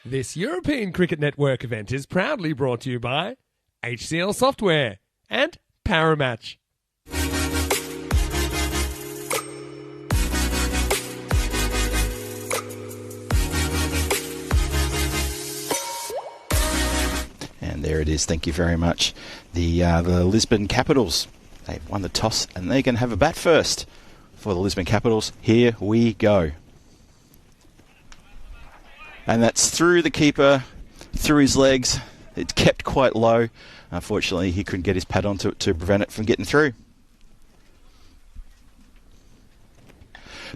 This European Cricket Network event is proudly brought to you by HCL Software and Paramatch. And there it is. Thank you very much. The Lisbon Capitals, they've won the toss and they're going to have a bat first for the Lisbon Capitals. Here we go. And that's through the keeper, through his legs. It's kept quite low. Unfortunately, he couldn't get his pad onto it to prevent it from getting through.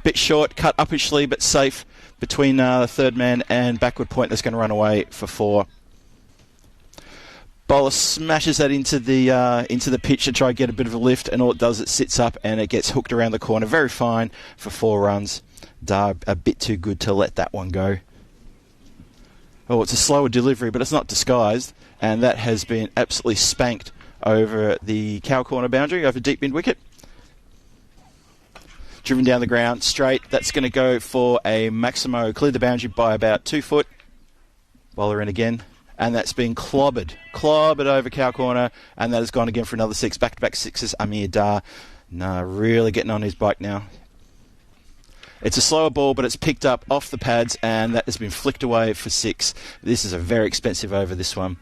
Bit short, cut uppishly, but safe between the third man and backward point. That's going to run away for 4. Bowler smashes that into the pitch to try and get a bit of a lift, and all it does, it sits up and it gets hooked around the corner. Very fine for 4 runs. Dar a bit too good to let that one go. Oh, it's a slower delivery, but it's not disguised, and that has been absolutely spanked over the cow corner boundary, over deep mid wicket. Driven down the ground, straight. That's going to go for a Maximo. Cleared the boundary by about 2 foot. Bowler in again, and that's been clobbered over cow corner, and that has gone again for another 6. Back-to-back 6s. Amir Dar, no, really getting on his bike now. It's a slower ball, but it's picked up off the pads, and that has been flicked away for 6. This is a very expensive over, this one.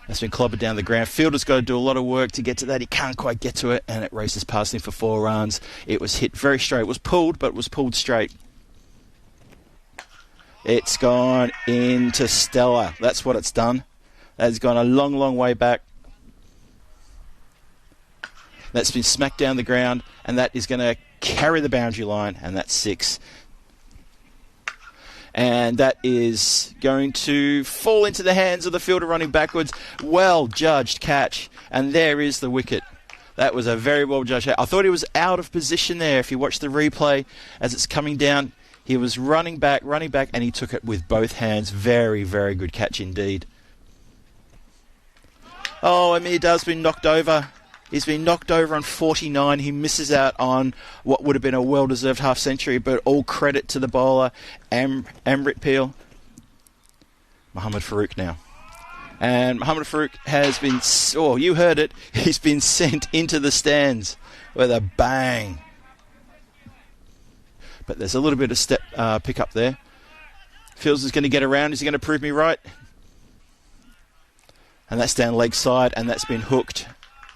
That's been clobbered down the ground. Fielder's got to do a lot of work to get to that. He can't quite get to it, and it races past him for 4 runs. It was hit very straight. It was pulled, but it was pulled straight. It's gone into Stella. That's what it's done. That's gone a long, long way back. That's been smacked down the ground, and that is going to carry the boundary line, and that's 6. And that is going to fall into the hands of the fielder running backwards. Well judged catch, and there is the wicket. That was a very well judged catch. I thought he was out of position there. If you watch the replay as it's coming down, he was running back, and he took it with both hands. Very, very good catch indeed. Oh, Amir Dar's been knocked over. He's been knocked over on 49. He misses out on what would have been a well-deserved half-century, but all credit to the bowler, Amrit Peel. Mohamed Farouk now. And Mohamed Farouk has been, oh, you heard it, he's been sent into the stands with a bang. But there's a little bit of step pick up there. Fields is going to get around. Is he going to prove me right? And that's down leg side, and that's been hooked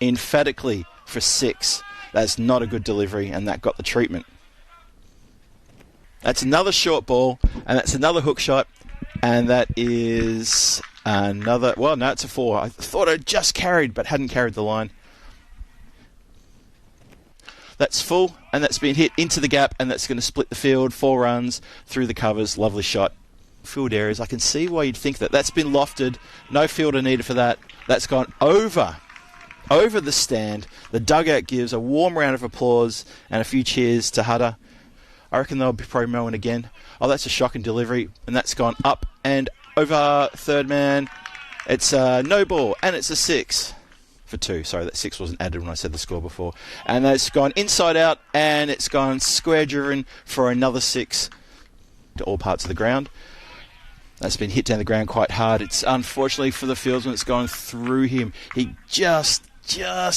emphatically for 6. That's not a good delivery, and that got the treatment. That's another short ball, and that's another hook shot, and that is another, well, no, it's a 4. I thought it just carried, but hadn't carried the line. That's full, and that's been hit into the gap, and that's going to split the field. 4 runs through the covers. Lovely shot. Field areas, I can see why you'd think that. That's been lofted. No fielder needed for that. That's gone over the stand. The dugout gives a warm round of applause and a few cheers to Hudder. I reckon they'll be promoing again. Oh, that's a shocking delivery, and that's gone up and over third man. It's a no ball, and it's a 6 for 2. Sorry, that 6 wasn't added when I said the score before. And that's gone inside out, and it's gone square driven for another 6 to all parts of the ground. That's been hit down the ground quite hard. It's unfortunately for the fieldsman, it's gone through him. He just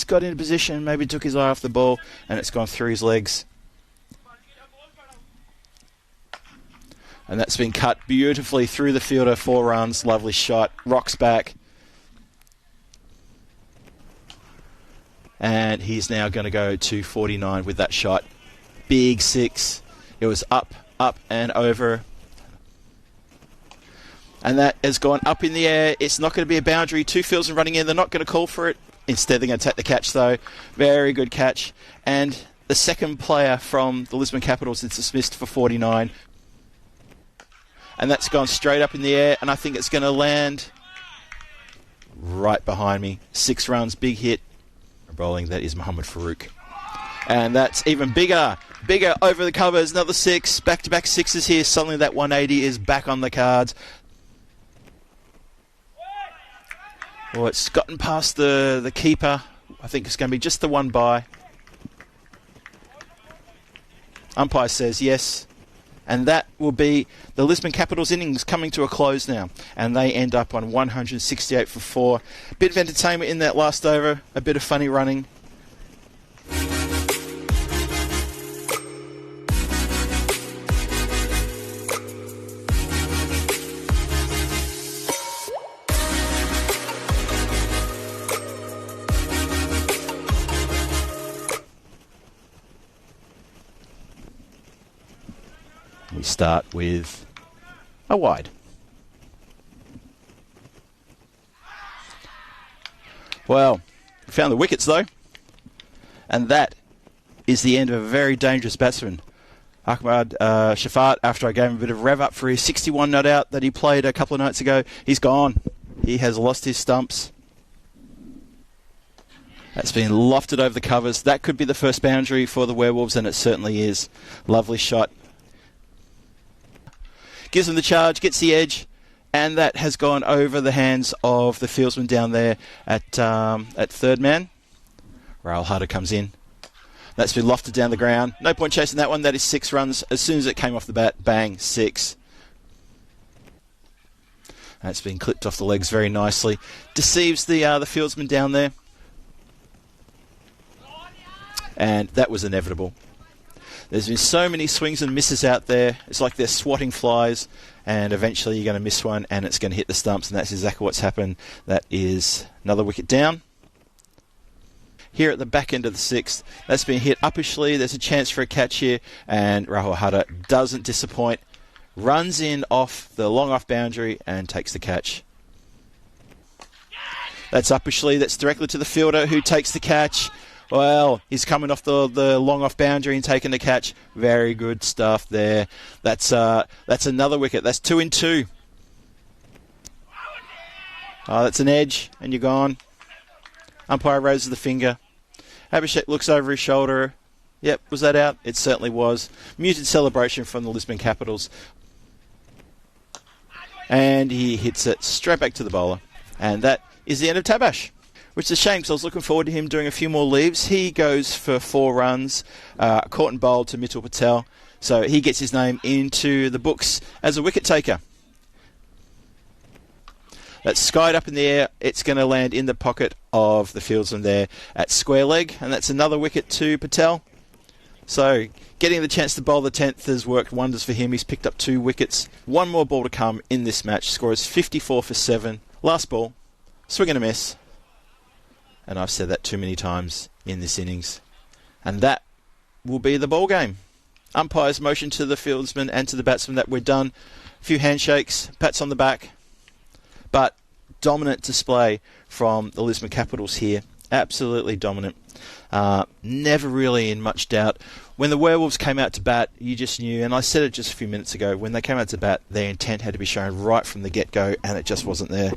got into position, maybe took his eye off the ball, and it's gone through his legs. And that's been cut beautifully through the fielder. 4 runs, lovely shot. Rocks back. And he's now going to go to 49 with that shot. Big 6. It was up, and over. And that has gone up in the air. It's not going to be a boundary. 2 fields running in. They're not going to call for it. Instead, they're going to take the catch, though. Very good catch. And the second player from the Lisbon Capitals is dismissed for 49. And that's gone straight up in the air. And I think it's going to land right behind me. 6 runs, big hit. Bowling, that is Mohamed Farouk. And that's even bigger over the covers. Another 6. Back-to-back 6s here. Suddenly that 180 is back on the cards. Well, it's gotten past the keeper. I think it's going to be just the one by. Umpire says yes, And that will be the Lisbon Capitals innings coming to a close now. And they end up on 168 for 4. A bit of entertainment in that last over, a bit of funny running. We start with a wide. Well, we found the wickets though. And that is the end of a very dangerous batsman. Ahmad Shafat, after I gave him a bit of rev up for his 61 not out that he played a couple of nights ago, he's gone. He has lost his stumps. That's been lofted over the covers. That could be the first boundary for the Werewolves, and it certainly is. Lovely shot. Gives him the charge, gets the edge, and that has gone over the hands of the fieldsman down there at third man. Rahul Hutter comes in. That's been lofted down the ground. No point chasing that one. That is 6 runs. As soon as it came off the bat, bang, 6. That's been clipped off the legs very nicely. Deceives the fieldsman down there. And that was inevitable. There's been so many swings and misses out there. It's like they're swatting flies, and eventually you're going to miss one, and it's going to hit the stumps, and that's exactly what's happened. That is another wicket down. Here at the back end of the 6th, that's been hit uppishly. There's a chance for a catch here, and Rahul Hutter doesn't disappoint. Runs in off the long off boundary and takes the catch. That's uppishly. That's directly to the fielder, who takes the catch. Well, he's coming off the long off boundary and taking the catch. Very good stuff there. That's another wicket. That's 2 in 2. Oh, that's an edge, and you're gone. Umpire raises the finger. Abhishek looks over his shoulder. Yep, was that out? It certainly was. Muted celebration from the Lisbon Capitals. And he hits it straight back to the bowler. And that is the end of Tabash. Which is a shame, because I was looking forward to him doing a few more leaves. He goes for 4 runs, caught and bowled to Mitchell Patel. So he gets his name into the books as a wicket taker. That's skied up in the air. It's going to land in the pocket of the fieldsman there at square leg. And that's another wicket to Patel. So getting the chance to bowl the 10th has worked wonders for him. He's picked up 2 wickets. One more ball to come in this match. Score is 54 for 7. Last ball. Swing and a miss. And I've said that too many times in this innings. And that will be the ball game. Umpires motion to the fieldsman and to the batsman that we're done. A few handshakes, pats on the back. But dominant display from the Lisbon Capitals here. Absolutely dominant. Never really in much doubt. When the Werewolves came out to bat, you just knew, and I said it just a few minutes ago, when they came out to bat, their intent had to be shown right from the get-go, and it just wasn't there.